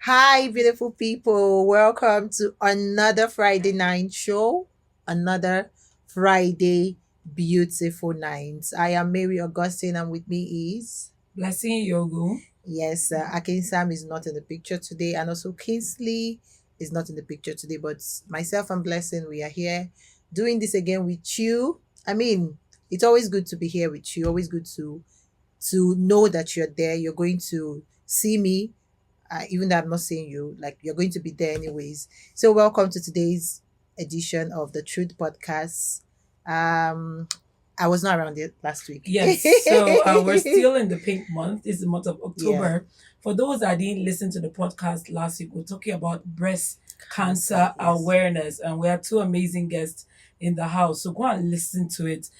Hi, beautiful people. Welcome to another Friday night show. Another Friday beautiful night. I am Mary Augustine, and with me is Blessing Yogo. yes, Akin Sam is not in the picture today, and also Kingsley is not in the picture today. But myself and Blessing, we are here doing this again with you. I mean, it's always good to be here with you. Always good to know that you're there. You're going to see me even though I'm not seeing you, like you're going to be there anyways. So, welcome to today's edition of the Truth Podcast. Um, I was not around it last week. Yes, so we're still in the pink month. It's the month of Yeah, October. For those that didn't listen to the podcast last week, we're talking about breast cancer yes. awareness, and we had two amazing guests in the house. So go and listen to it.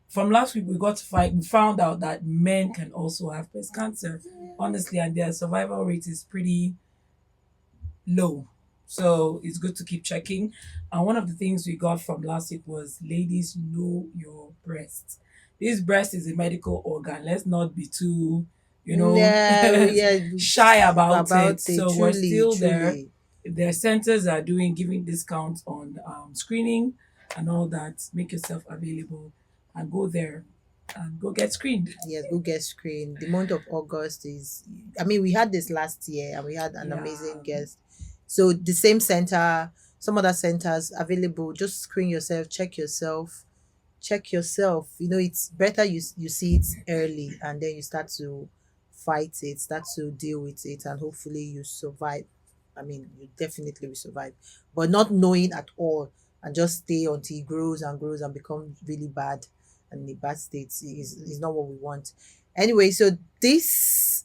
From last week, we found out that men can also have breast cancer, honestly, and their survival rate is pretty low. So it's good to keep checking. And one of the things we got from last week was ladies, know your breast. This breast is a medical organ. Let's not be too, No, yeah, shy about it. about it. So we're Truly, still there. truly. Their centers are giving discounts on screening and all that. Make yourself available and go there and go get screened. Yes, go get screened. The month of August is, I mean, we had this last year and we had an Yeah. amazing guest. So, the same center, some other centers available, just screen yourself, check yourself. It's better you see it early and then you start to fight it, start to deal with it, and hopefully you survive. I mean, you definitely will survive, but not knowing at all and just stay until it grows and grows and become really bad and in a bad state is not what we want. Anyway, so this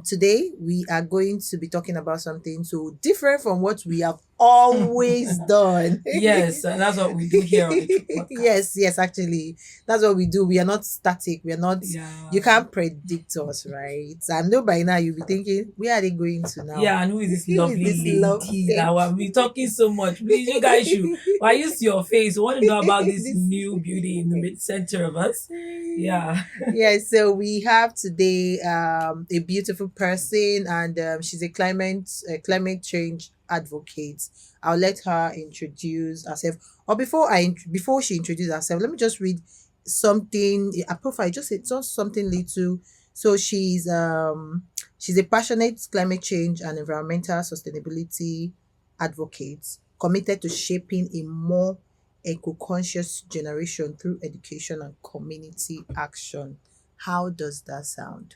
today we are going to be talking about something so different from what we have always done. Yes, and that's what we do here on the Truth Yes, Podcast. yes, actually, that's what we do. We are not static. We are not. You Yeah. can't predict us, right? I know by now you'll be thinking, where are they going to now? Yeah, and who is this Who is lovely this love? lady that Thank we've been talking so much? Please, you guys should. Why use your face? We want to know about this this. new beauty in the mid center of us. Yeah. Yeah, so we have today a beautiful person, and she's a climate change advocate. I'll let her introduce herself. Or before she introduces herself, let me just read something a profile. Just something little. So she's a passionate climate change and environmental sustainability advocate committed to shaping a more eco-conscious generation through education and community action. How does that sound?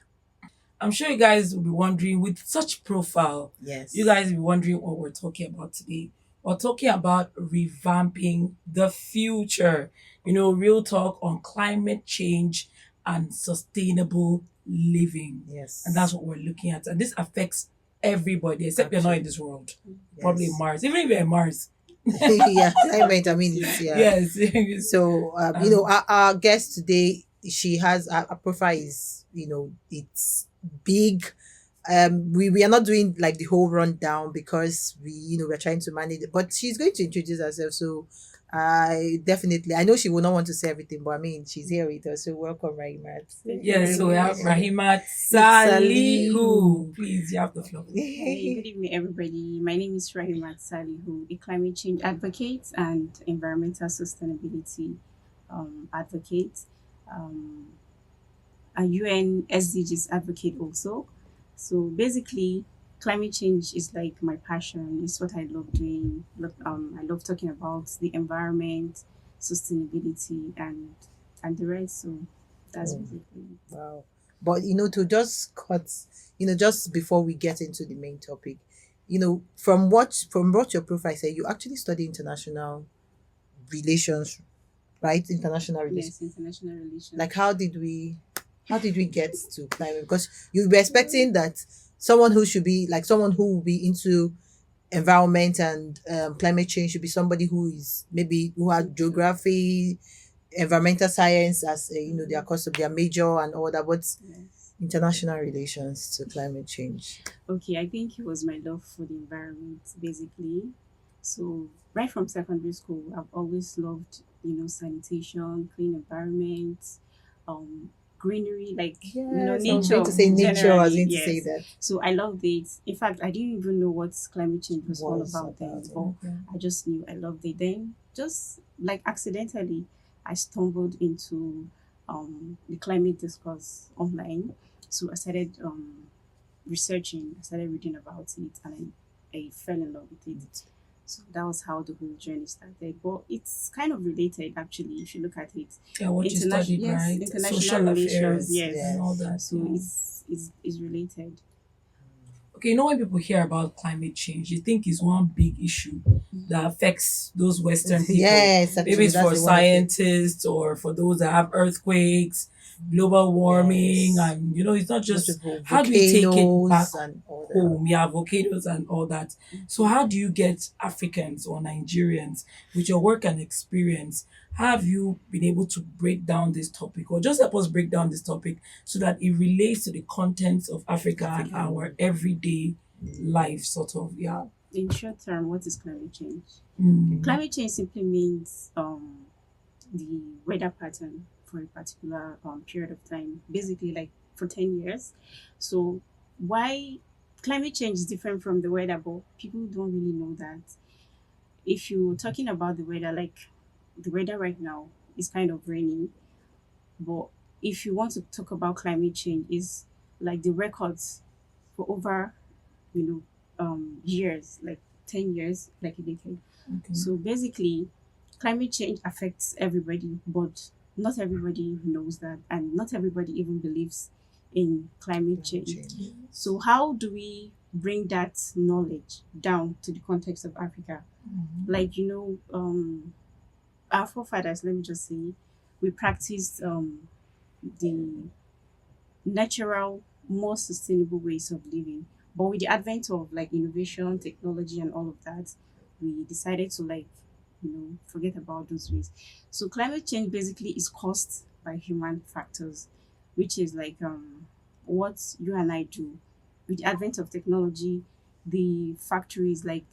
I'm sure you guys will be wondering, with such profile, you Yes. guys will be wondering what we're talking about today. We're talking about revamping the future. Real talk on climate change and sustainable living. And that's Yes. what we're looking at. And this affects everybody, except you're not in Actually. this world. Probably Yes. Mars. Even if you're in Mars. Yeah, climate. I mean, it's yeah. Yes. So, um, our guest today, she has a profile is, it's big. We are not doing like the whole rundown because we're trying to manage it, but she's going to introduce herself. So, I know she will not want to say everything, but I mean, she's here with us. So, welcome, Rahimat. Thank you yes, very so we have much. Rahimat Salihu. Salihu. Please, you have the floor. Hey, good evening, everybody. My name is RAHIMAT, SALIHU, a climate change advocate and environmental sustainability advocate, um, a UN SDGs advocate also. So basically, climate change is like my passion. It's what I love doing. I love talking about the environment, sustainability, and the rest. So that's Oh, basically it. wow. But to just cut, just before we get into the main topic, from what your profile said, you actually study international relations, right? International relations. Yes, international Like relations. how did we get to climate? Because you'd be expecting that someone who will be into environment and climate change should be somebody who has geography, environmental science as their course of their major and all that. But Yes. international relations to climate change. Okay, I think it was my love for the environment basically. So right from secondary school, I've always loved, sanitation, clean environment, um, greenery, like Yes, I was going nature to say nature. I was generally. going to say Yes. that. So I loved it. In fact, I didn't even know what climate change was all Was about then, about it. but I just knew I loved it. Then, just like accidentally, I stumbled into the climate discourse online. So I started researching, I started reading about it, and I fell in love with it. So that was how the whole journey started. But it's kind of related, actually, if you look at it. Yeah, what you International, studied, yes, right? international Social relations, affairs yes. and all Yes. that. So Yeah. it's related. Okay, when people hear about climate change, you think it's one big issue that affects those Western people. Yes, Maybe actually, it's that's for the one of it. scientists or for those that have earthquakes, global warming, Yes. and it's not just Multiple how do we take it back volcanoes and all that. home, yeah, volcanoes and all that. So how do you get Africans or Nigerians with your work and experience? How have you been able to break down this topic, or just help us break down this topic so that it relates to the contents of Africa and our everyday life, sort of? Yeah. In short term, what is climate change? Mm. Climate change simply means the weather pattern for a particular period of time, basically like for 10 years. So, why climate change is different from the weather, but people don't really know that. If you're talking about the weather, like the weather right now is kind of rainy, but if you want to talk about climate change, is like the records for over, years, like 10 years, like a decade. Okay. So basically, climate change affects everybody, but not everybody knows that, and not everybody even believes in climate change. So, how do we bring that knowledge down to the context of Africa? Like, our forefathers, let me just say, we practiced the natural, more sustainable ways of living. But with the advent of like innovation, technology, and all of that, we decided to forget about those ways. So climate change basically is caused by human factors, which is like what you and I do. With the advent of technology, the factories like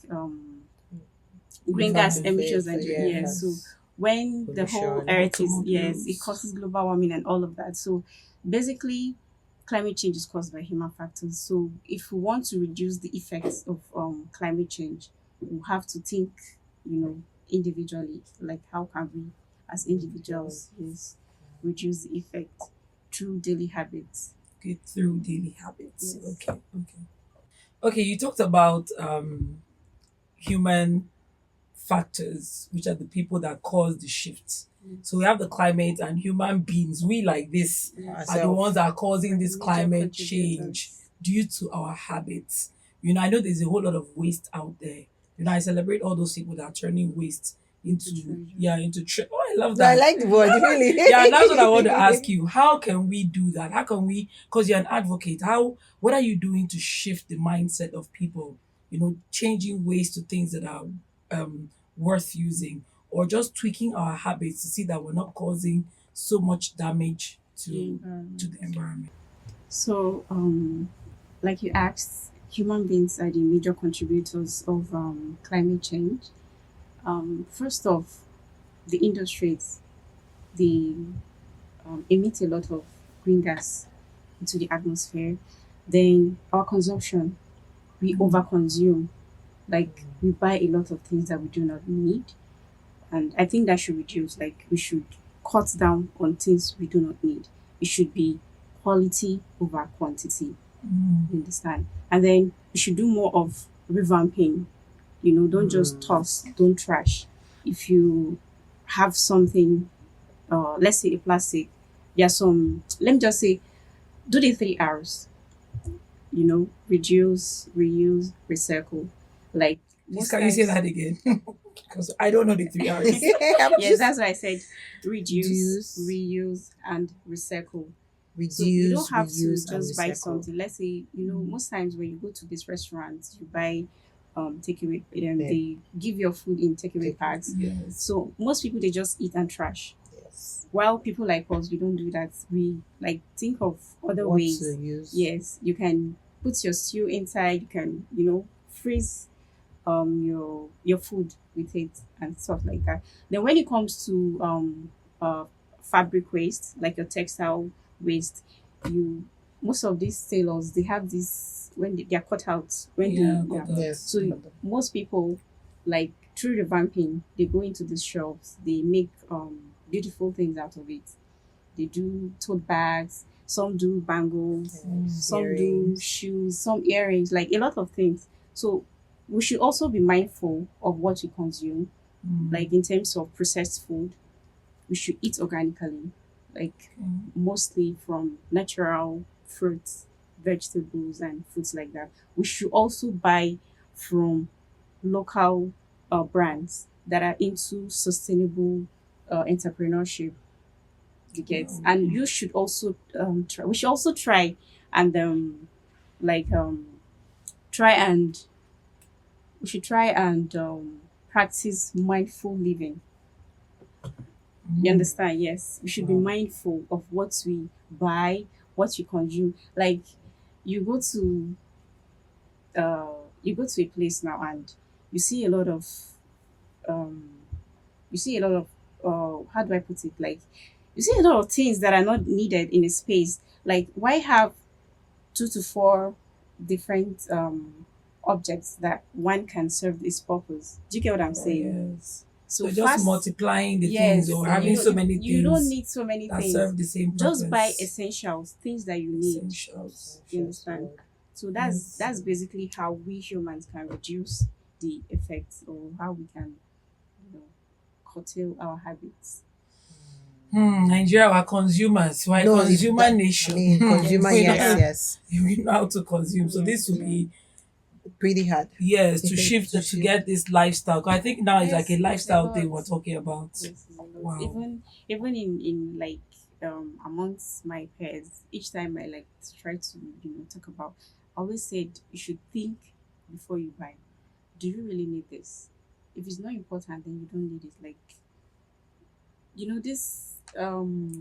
greenhouse emissions and yes. So when the whole Pollution. earth is yes, it Automobiles. causes global warming and all of that. So basically climate change is caused by human factors. So if we want to reduce the effects of climate change, we have to think, individually, like how can we as individuals yes reduce the effect through daily habits. Okay, through daily habits. Yes. Okay, okay. Okay, you talked about human factors, which are the people that cause the shift. So we have the climate and human beings. We like this are the ones that are causing this Major climate contributors. change due to our habits. I know there's a whole lot of waste out there. I celebrate all those people that are turning waste into Oh, I love No, I that. like the word, really. Yeah, that's what I want to ask you. How can we do that? How can we, because you're an advocate, what are you doing to shift the mindset of people, changing ways to things that are worth using, or just tweaking our habits to see that we're not causing so much damage to the environment? So, like you asked, human beings are the major contributors of climate change. First off, the industries, they emit a lot of green gas into the atmosphere. Then our consumption, we overconsume. Like we buy a lot of things that we do not need, and I think that should reduce. Like we should cut down on things we do not need. It should be quality over quantity. You understand? And then you should do more of revamping. Don't just toss, don't trash. If you have something, let's say a plastic, there's some, let me just say, do the 3 R's, reduce, reuse, recycle. Like, Please, can you say that again? Because I don't know the 3 R's. Yes, that's why I said reduce, Reduce. reuse, and recycle. Reduce, So you don't have to reuse, and just buy recycle. something. Let's say, most times when you go to this restaurant, you buy takeaway. Yeah. They give your food in takeaway Takeaway. bags. Yes. So most people they just eat and trash. Yes. While people like us, we don't do that. We like think of other What ways. to use? Yes, you can put your stew inside. You can, freeze your food with it and stuff like that. Then when it comes to fabric waste, like your textile waste. You Most of these tailors, they have this when they're cut out when Yeah, they, yeah. got that. Yes. So most people, like through revamping, they go into these shops, they make beautiful things out of it. They do tote bags, some do bangles, some do Earrings. shoes, some earrings, like a lot of things. So we should also be mindful of what we consume, like in terms of processed food. We should eat organically, like mostly from natural fruits, vegetables, and foods like that. We should also buy from local brands that are into sustainable entrepreneurship. You get, and you should also try. We should also try and like try and we should try and practice mindful living. You understand? Yes, we should be mindful of what we buy, what we consume. Like you go to uh you go to a place now and you see a lot of um you see a lot of how do I put it? Like you see a lot of things that are not needed in a space. Like why have 2 to 4 different objects that one can serve its purpose? Do you get what I'm saying? Yes. So So just fast, multiplying the yes, things or having so many you don't things need so many that things. serve the same purpose. Just buy essentials, things that you need. Essentials. You understand? So that's basically how we humans can reduce the effects, or how we can, curtail our habits. Nigeria are consumers. We're a No, consumer nation. I mean, consumer, We know yes, how- yes. We know how to consume. So this will be Pretty hard. yes to Okay, shift to to shift. get this lifestyle. 'Cause I think now it's like a Yes, lifestyle it's a thing lot. we're talking about. Yes, it's a lot. Wow. Even in like amongst my peers, each time I like try to talk about, I always said you should think before you buy. Do you really need this? If it's not important, then you don't need it. Like this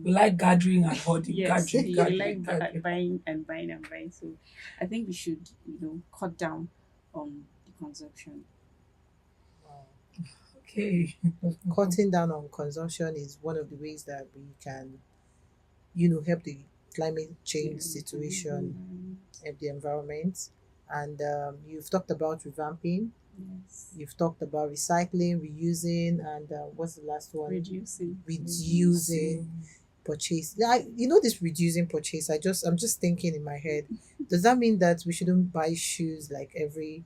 We like gathering and hoarding, yes, gathering, you gathering, like gathering. buying and buying and buying. So I think we should cut down on the consumption. Okay. Cutting down on consumption is one of the ways that we can, help the climate change situation, help the environment. And you've talked about revamping, Yes. you've talked about recycling, reusing, and what's the last one? Reducing. Reducing, purchase. This reducing purchase. I'm just thinking in my head. Does that mean that we shouldn't buy shoes like every?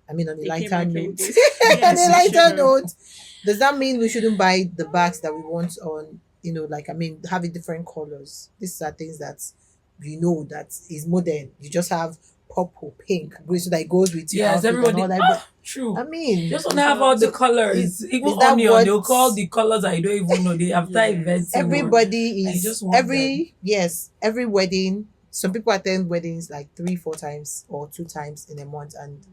I mean, on a It came lighter back note. in this. On a Yes, lighter sure. note, does that mean we shouldn't buy the bags that we want on? Having different colors. These are things that that is modern. You just have purple, pink, green, so that it goes with your Yes, outfit everybody. and all that. True. But I mean, Just want to have all the so colors. Even is that onion, what they'll call the colors I don't even know. They after Yes. inventing one. everybody I is just want every wedding. Some people attend weddings like 3-4 times or 2 times in a month, and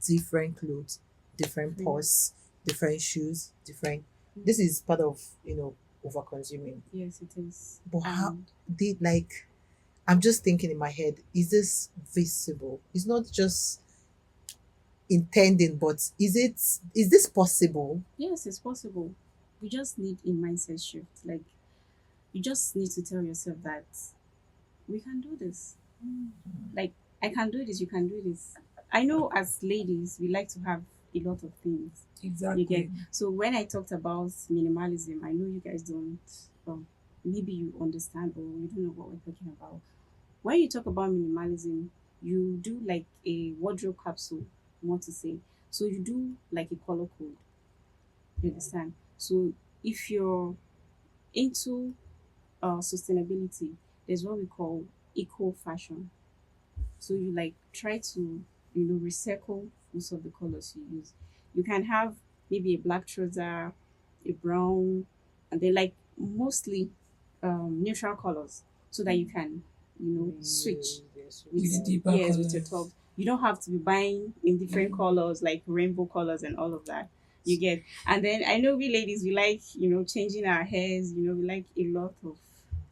different clothes, different purse, different shoes, different. This is part of over consuming. Yes, it is. But how they like? I'm just thinking in my head: is this visible? It's not just intending, but is this possible? Yes, it's possible. We just need a mindset shift. Like you just need to tell yourself that we can do this. Like I can do this, you can do this. I know as ladies we like to have a lot of things. exactly. You get, so when I talked about minimalism, I know you guys don't maybe you understand or you don't know what we're talking about. When you talk about minimalism, you do like a wardrobe capsule, I want to say. So you do like a color code. You understand? So if you're into sustainability, there's what we call eco fashion. So you like try to recycle most of the colors you use. You can have maybe a black trouser, a brown, and they like mostly neutral colors, so that you can switch With the with deeper yes with your colours. top. You don't have to be buying in different colors like rainbow colors and all of that. You get, and then I know we ladies we like changing our hairs. We like a lot of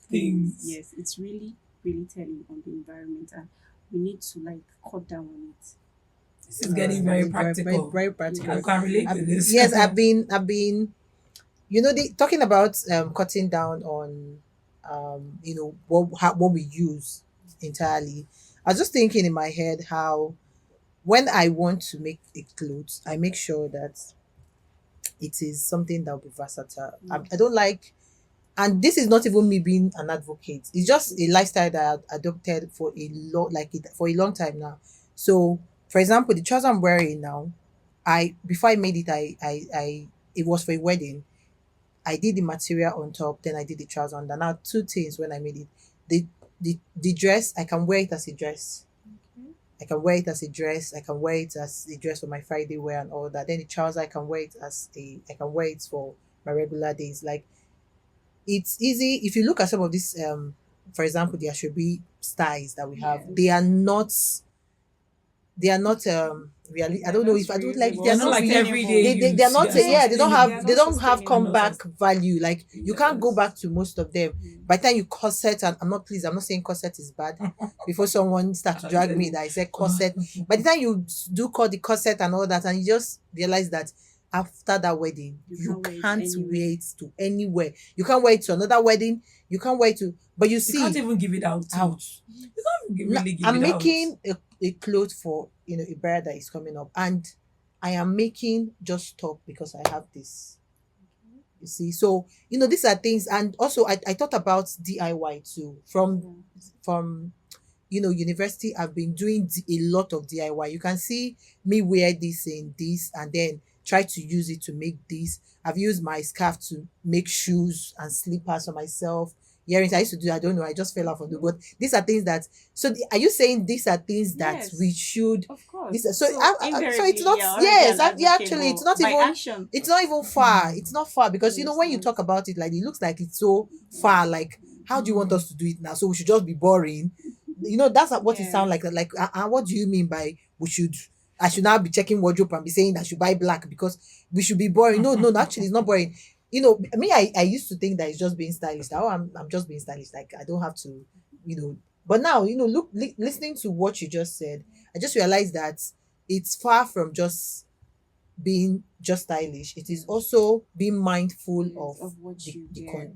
things. Things. Yes, it's really really telling on the environment, and we need to like cut down on it. This is getting very Very, practical. very practical. I can relate to this. Yes, I've been talking about cutting down on what we use entirely. I was just thinking in my head how when I want to make a clothes, I make sure that it is something that will be versatile. I don't Yes. like, and this is not even me being an advocate. It's just a lifestyle that I adopted for for a long time now. So, for example, the trousers I'm wearing now, I before I made it, I it was for a wedding. I did the material on top, then I did the trousers under. Now, two things when I made it. The dress, I can wear it as a dress. Okay. I can wear it as a dress. I can wear it as a dress for my Friday wear and all that. Then the trousers, I can wear it for my regular days. Like, it's easy. If you look at some of these, for example, the Ashobi styles that we have, Yes. they are not really, I They're don't know not if I don't like, reusable, they're They're not not like really, everyday sustainable. they are use. not, They're Yes. yeah, they don't They are have, sustainable. they not don't have They're sustainable. not comeback sustainable. value. Like, you can't go Yes. back to most of them. Mm. By the time you corset, and I'm not, please, I'm not saying corset is bad, before someone start to drag me that I said corset. By the time you do call the corset and all that, and you just realize that after that wedding, You you can't wear it can't anywhere. wear it to anywhere. You can't wear it to another wedding. You can't wear it to, but you You can't see, even give it out too. out. You can't really give I'm it out. making a cloth for a bride that is coming up, and I am making just top because I have this. You see, so these are things, and also I thought about DIY too. From university, I've been doing a lot of DIY. You can see me wear this in this and then try to use it to make this. I've used my scarf to make shoes and slippers for myself. Earrings, I used to do, I don't know, I just fell off of the, but these are things that, so are you saying these are things that we Yes, should, of course. this, so So so it's invariably, not, you're already yes, an yeah, advocate, actually it's but not by even, action, far, it's not far, because it's when you not. talk about it, like, it looks like it's so far, like, how do you want us to do it now? So we should just be boring? That's what it sounds Yes. like, what do you mean by I should now be checking wardrobe and be saying I should buy black because we should be boring? No, no, actually it's not boring. Me, I used to think that it's just being stylish. Oh, I'm just being stylish, like I don't have to, you know but now, look, listening to what you just said, I just realized that it's far from just being just stylish. It is also being mindful Yes, of of what you wear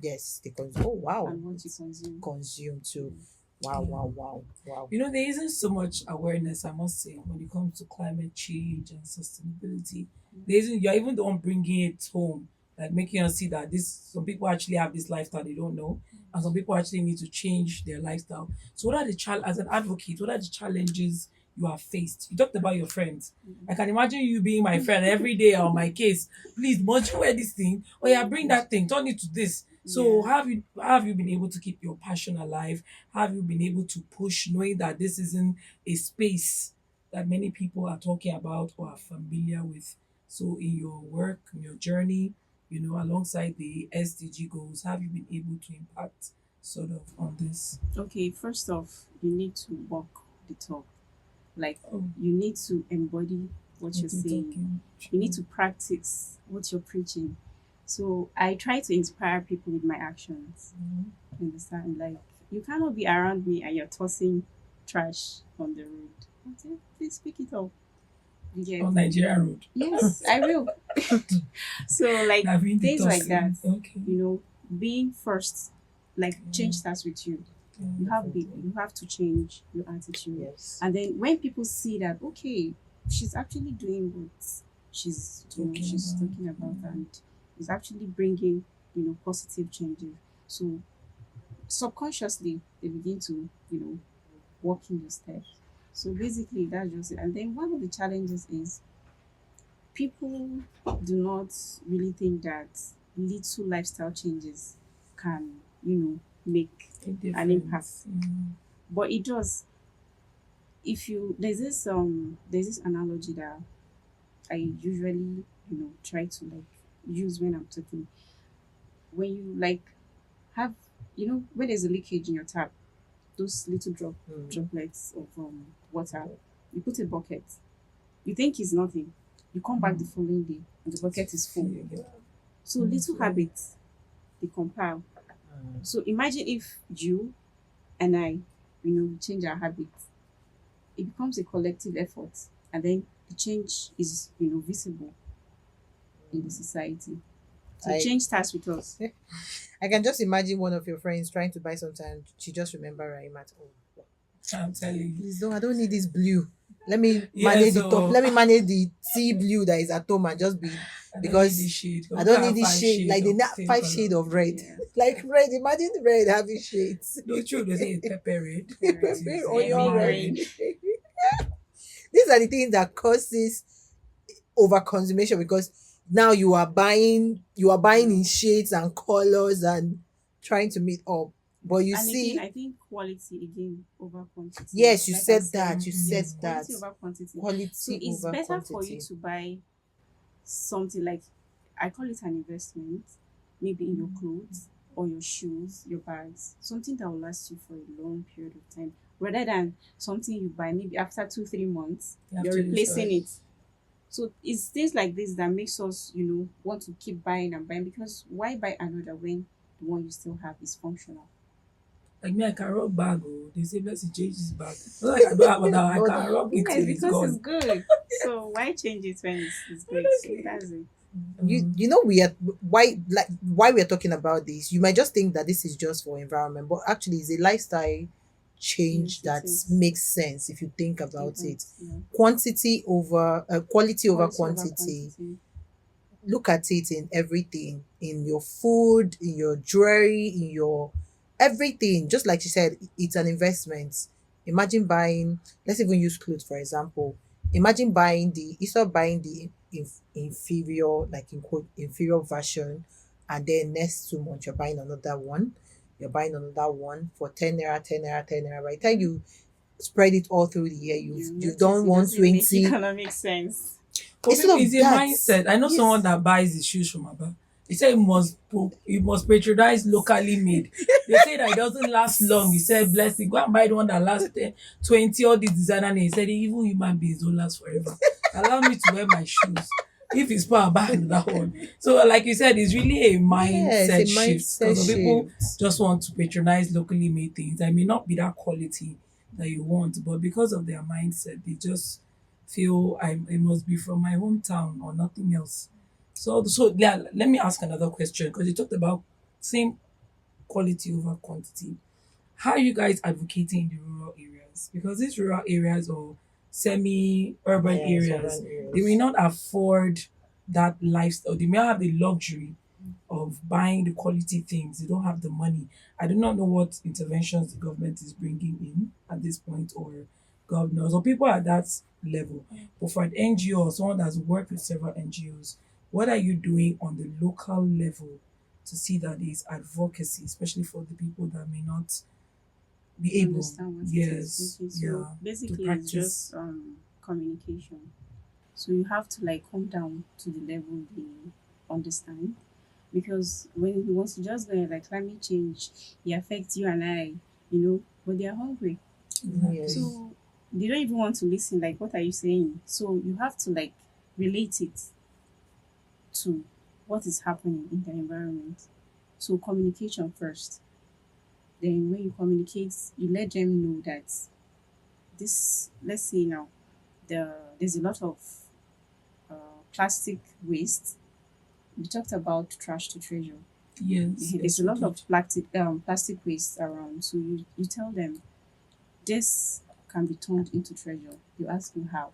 oh wow, and what you it's consume. consumed too. Mm. Wow, wow, wow, wow. There isn't so much awareness, I must say, when it comes to climate change and sustainability. There isn't. You're even the one bringing it home, like making us see that some people actually have this lifestyle they don't know, and some people actually need to change their lifestyle. So, what are as an advocate? What are the challenges you have faced? You talked about your friends. I can imagine you being my friend every day on my case. Please, must you wear this thing? Oh yeah, bring that thing. Turn it to this. So, Yeah. how have you been able to keep your passion alive? Have you been able to push, knowing that this isn't a space that many people are talking about or are familiar with? So, in your work, in your journey, alongside the SDG goals, have you been able to impact sort of on this? Okay, first off, you need to walk the talk. Like, Oh, you need to embody what you're what you're saying. talking. You need to practice what you're preaching. So I try to inspire people with my actions. Mhm. You understand? Like, you cannot be around me and you're tossing trash on the road. I say, please pick it up. You get? On Nigeria Road. Yes, I will. So like I've been the things like that. tossing. Okay. Being first, like change starts with you. You have to change your attitude. Yes. And then when people see that, okay, she's actually doing what she's talking about, and is actually bringing positive changes. So subconsciously they begin to walk in your steps. So basically that's just it. And then one of the challenges is people do not really think that little lifestyle changes can make A an impact, difference. Mm. but it does. If you there's this analogy that I usually try to like use when I'm talking. When you like have when there's a leakage in your tap, those little droplets of water, you put a bucket, you think it's nothing, you come back the following day and the bucket is full. Yeah. So little habits, they compile. So imagine if you and I change our habits, it becomes a collective effort, and then the change is visible in the society. So change starts with us. I can just imagine one of your friends trying to buy something and she just remember Rahimat. Oh, I'm telling you. please don't, I don't need this blue. Let me Yeah, manage the so- top. Let me manage the sea blue that is at home and just be, because I don't need this shade. Like the 5 shade of red. Yeah. Like red. Imagine red having shades. No, true. They say it's pepper red. Pepper, It is onion red. red. These are the things that causes overconsumption, because now you are buying in shades and colors and trying to meet up. But you And see, again, I think quality again over quantity. yes, you Like I said that. You said yes, that. quality over quantity. Quality So it's over better for quantity. you to buy something like, I call it an investment, maybe in your clothes or your shoes, your bags, something that will last you for a long period of time, rather than something you buy maybe after 2-3 months, You have you're to replacing destroy. it. So it's things like this that makes us, want to keep buying and buying, because why buy another when the one you still have is functional? Like me, I can rock bag. Oh, they say let's change this bag. Not like I don't have another. I can rock it Yes, till it's because it's gone. good. So why change it when it's great? So that's it. You know, we are why we are talking about this. You might just think that this is just for environment, but actually it's a lifestyle change Yes, it that is. makes sense if you think about Different, it. yeah. Quantity over quality over Quality over quantity. quantity. Look at it in everything, in your food, in your jewelry, in your everything. Just like you said, it's an investment. Imagine buying, let's even use clothes for example. Imagine buying instead of buying the inferior, like in quote, inferior version, and then next 2 months you're buying another one. You're buying another one for 10 naira, 10 naira, 10 naira. By the time you spread it all through the year, you've Notice done it doesn't make 120. economic sense. But Instead people, of it's a that, mindset. I know yes. someone that buys his shoes from Aba. He said he must patronize locally made. They say that it doesn't last long. He said, bless it, go and buy the one that lasts 10, 20, all these designer names. He said, even human beings don't last forever. Allow me to wear my shoes. If it's power, buy another one. So, like you said, it's really a mindset Yes, a shift. mindset Because some people shift. just want to patronize locally made things. I may not be that quality that you want, but because of their mindset, they just feel it must be from my hometown or nothing else. So yeah, let me ask another question, because you talked about same quality over quantity. How are you guys advocating in the rural areas? Because these rural areas or semi-urban Yes, areas, urban areas. they may not afford that lifestyle. They may not have the luxury of buying the quality things. They don't have the money. I do not know what interventions the government is bringing in at this point, or governors or people at that level. But for an NGO or someone that's worked with several NGOs, what are you doing on the local level to see that there is advocacy, especially for the people that may not be able? Understand what it Yes, is. Okay, so yeah. basically it's practice. just communication. So you have to like come down to the level they understand, because when he wants to just go and like climate change, it affects you and I, but they are hungry. Yes. So they don't even want to listen. Like, what are you saying? So you have to like relate it to what is happening in the environment. So communication first. Then when you communicate, you let them know that this, let's say now, there's a lot of uh, plastic waste. We talked about trash to treasure. Yes, There's yes, a we lot did. of plastic waste around. So you tell them this can be turned into treasure. You ask them how,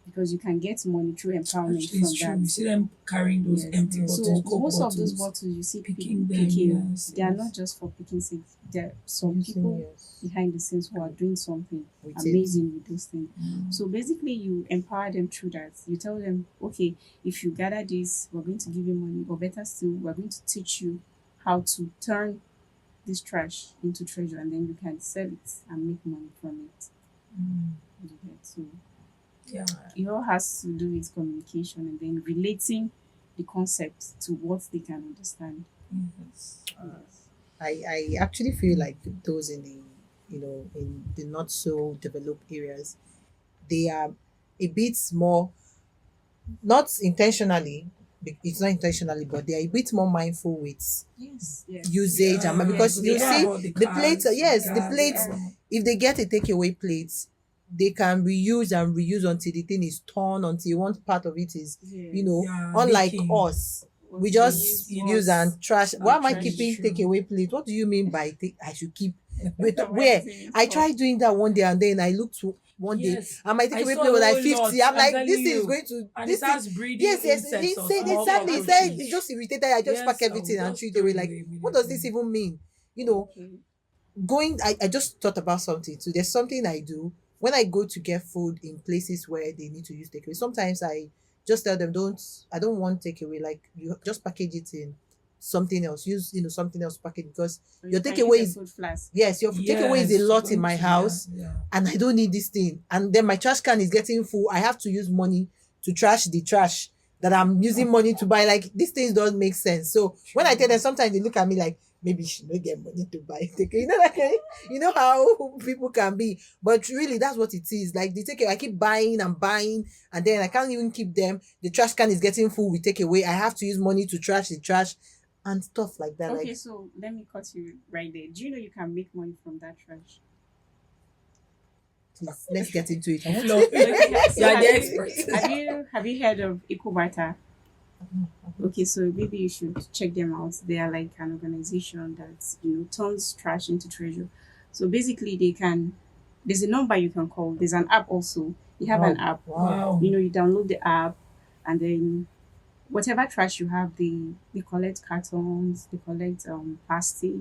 because you can get money through empowerment Actually, from it's true. that. You see them carrying those Yes. empty Yes. bottles, So Coke most of those bottles. bottles you see picking people them, picking, yes, they are yes. not just for picking sake. There are some Using, people yes, behind the scenes who are doing something with amazing with those things. Mm. So basically, you empower them through that. You tell them, okay, if you gather this, we're going to give you money, or better still, we're going to teach you how to turn this trash into treasure, and then you can sell it and make money from it. Mm. You get? So Yeah. it all has to do with communication and then relating the concept to what they can understand. Yes. Yes. I actually feel like those in the in the not so developed areas, they are a bit more, not intentionally, it's not intentionally, but they are a bit more mindful with Yes. Yes. usage, Yeah, and because they you don't see have all the the plates, cars, yes, the gas, plates, um, if they get a takeaway plate, they can reuse and reuse until the thing is torn, until one part of it is, Yes. you know, Yeah, unlike leaking. us. But we you just use use and trash. and Why am I trash, keeping true. takeaway plate? What do you mean by I should keep? Wait, Not where? everything is I hot. tried doing that one day, and then I looked one day, Yes. and my I takeaway saw plate was a like whole lot. 50. I'm I'm like, telling this thing is you. going to And it this thing. starts breeding Yes, yes, insects he or said small exactly. He said cockroaches. it's just irritated. I just Yes, pack I everything will and just threw it throw away. it Like, away what does immediately. this even mean? You know, Okay. I just thought about something too. There's something I do when I go to get food in places where they need to use takeaway. Sometimes I just tell them, I don't want takeaway. Like, you just package it in something else. Use something else package, because So your you can takeaway use is a food flask. yes, your takeaway is Yes, a lot in going my to, house, yeah. and I don't need this thing. And then my trash can is getting full. I have to use money to trash the trash that I'm using money to buy. Like, these things don't make sense. So when I tell them, sometimes they look at me like, maybe she don't get money to buy takeaway. You know how people can be. But really, that's what it is. Like, the takeaway, I keep buying and buying, and then I can't even keep them. The trash can is getting full with takeaway. I have to use money to trash the trash and stuff like that. Okay, Like, so let me cut you right there. Do you know you can make money from that trash? please, let's get into it. I want Flo, to- Okay, so you are have the you- expert. Have you heard of EcoBarter? Okay, so maybe you should check them out. They are like an organization that turns trash into treasure. So basically, there's a number you can call. There's an app also. They have an app. Wow. You download the app, and then whatever trash you have, they collect cartons, they collect plastic,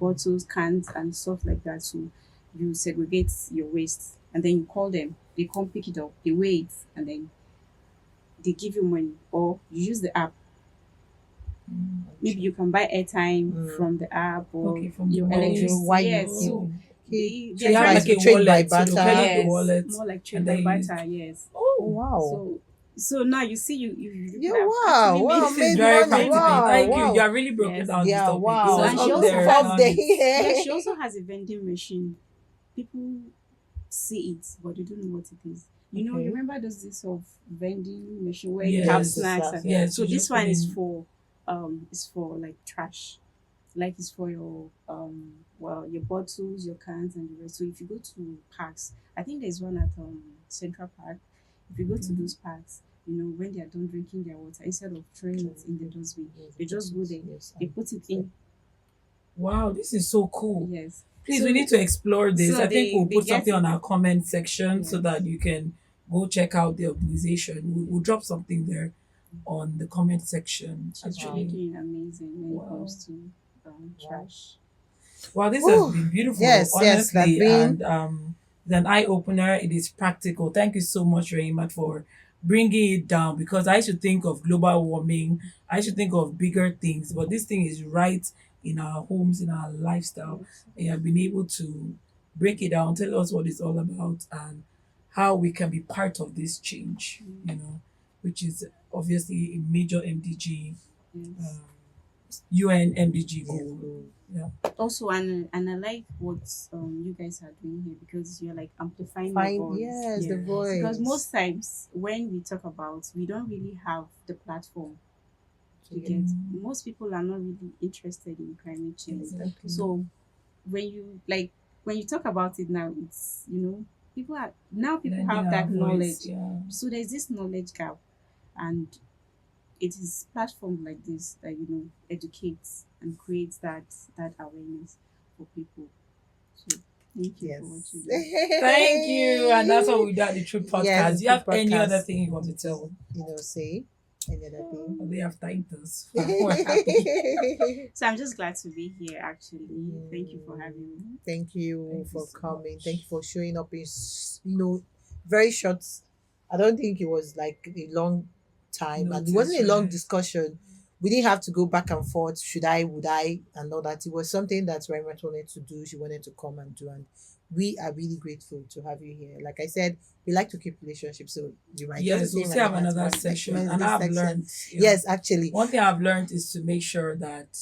bottles, cans, and stuff like that. So you segregate your waste, and then you call them. They come pick it up, they weigh it, and then they give you money, or you use the app. Maybe you can buy airtime from the app, or Okay, from your the electricity. why Yes, you- so Okay. So you have Price like a trade by wallet, so they'll barter. credit yes, the wallet. more like and trade by then you- barter. Yes. Oh, Oh, wow. So now you see you Yeah, could have wow, actually wow, made- this is made very money, practical. wow, Thank wow. you. You are really broken Yes. down Yeah, this topic. wow. It was And up she also there. has- Up there. Yeah, she also has a vending machine. People see it, but they don't know what it is. You Okay. remember those days of vending machine where you have Yes, snacks. yes, And, yes, so you this just one put is in- for like trash. Like it's for your your bottles, your cans, and the rest. So if you go to parks, I think there's one at Central Park. If you go to those parks, when they are done drinking their water, instead of throwing it in the dustbin, they just go there. Yes, They put it in. Wow, this is so cool. Yes. Please, So- we need to explore this. so I think they- we'll they put get something on it. our comment section so Yes. that you can go check out the organization. We'll drop something there on the comment section. She's Actually, really doing amazing when Wow. it comes to trash. wow, this Whew. has been beautiful. Yes, yes, honestly, that's been- and it's an eye opener. It is practical. Thank you so much, Rahimat, for bringing it down, because I should think of global warming. I should think of bigger things, but this thing is right in our homes, in our lifestyle. Yes. And you have been able to break it down, tell us what it's all about, and how we can be part of this change. Which is obviously a major MDG, Yes. UN MDG goal. Also, and I like what you guys are doing here, because you're like amplifying Fine, your voice. yes, the Yes. voice. Because most times when we talk about, we don't really have the platform to get. Most people are not really interested in climate change. Exactly. So when you talk about it now, it's people Lending have our that voice, knowledge. yeah. So there's this knowledge gap, and it is platform like this that educates and creates that awareness for people. So thank you for what you do. Yes. Thank you. And that's what we do at the Truth Podcast. Yes, Do you have Truth any Podcast. other thing you want to tell? Say any other thing. They have thanked us. We're happy. So I'm just glad to be here. Actually, thank you for having me. Thank you Thank you for so coming. much. Thank you for showing up in very short. I don't think it was like a long time, and it Notice, wasn't a long right. discussion. We didn't have to go back and forth. Should I? Would I? And all that. It was something that Rahimat wanted to do. She wanted to come and do, and we are really grateful to have you here. Like I said, we like to keep relationships, so you might Yes, just we'll say still have Rahimat another one session. section, And this I've section. learned. Yes, actually. One thing I've learned is to make sure that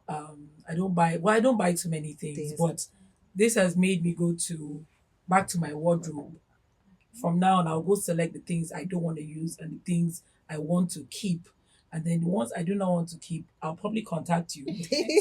I don't buy too many things, but this has made me go back to my wardrobe. From now on, I'll go select the things I don't want to use and the things I want to keep. And then the ones I do not want to keep, I'll probably contact you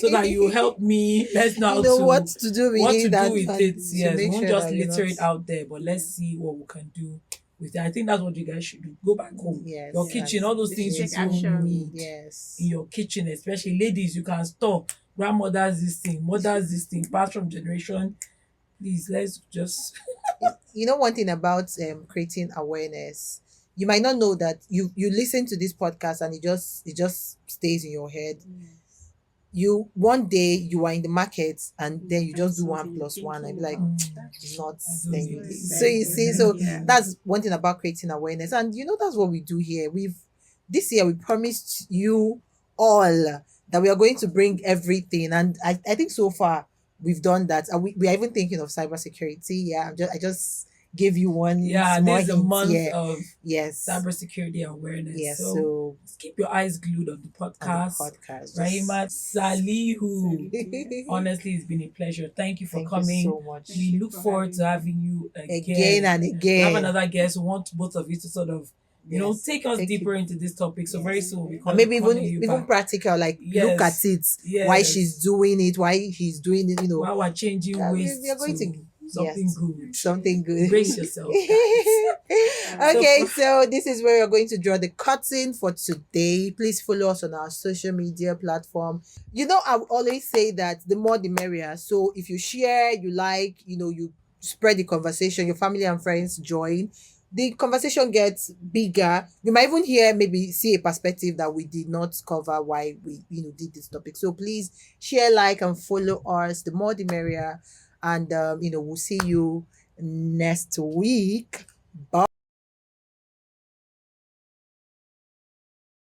so that you help me. Let's know, You know what to do with what it. to do and- with and it. to Yes, we make won't sure just that you're litter not- it out there, but let's see what we can do with it. I think that's what you guys should do. Go back home. Yes, Your kitchen, all those They things should you take still action. need Yes. in your kitchen, especially ladies, you can store grandmother's this thing, mother's this thing, passed from generation. Please, let's just You know, one thing about creating awareness, you might not know that you listen to this podcast and it just stays in your head. You one day you are in the market and then you just do 1+1 and be like, it's not I then don't you know. so you see, so Yeah. that's one thing about creating awareness. And that's what we do here. This year we promised you all that we are going to bring everything, and I think so far we've done that. And we are even thinking of cybersecurity. Yeah, I just gave you one yeah, small this is a hint month here. of Yes. cybersecurity awareness. Yes. So So just keep your eyes glued on the on podcast. the podcast. just- Rahimat, Salihu. Honestly, it's been a pleasure. Thank you for Thank coming. you so much. Thank We you look for forward having to me. having you Again and We again. have another guest. We want both of you to sort of, Yes. take us Take deeper you- into this topic. So very soon we'll be And maybe calling even you even back. practical, like look Yes. at it, why Yes. she's doing it, why he's doing it, While we're changing Yeah, ways we are going to- something yes. good. something good. Brace yourself, Okay, so this is where we're going to draw the curtain for today. Please follow us on our social media platform. I always say that the more the merrier. So if you share, you like, you spread the conversation, your family and friends join, the conversation gets bigger. You might even maybe see a perspective that we did not cover why we did this topic. So please share, like, and follow us. The more the merrier. And we'll see you next week. Bye.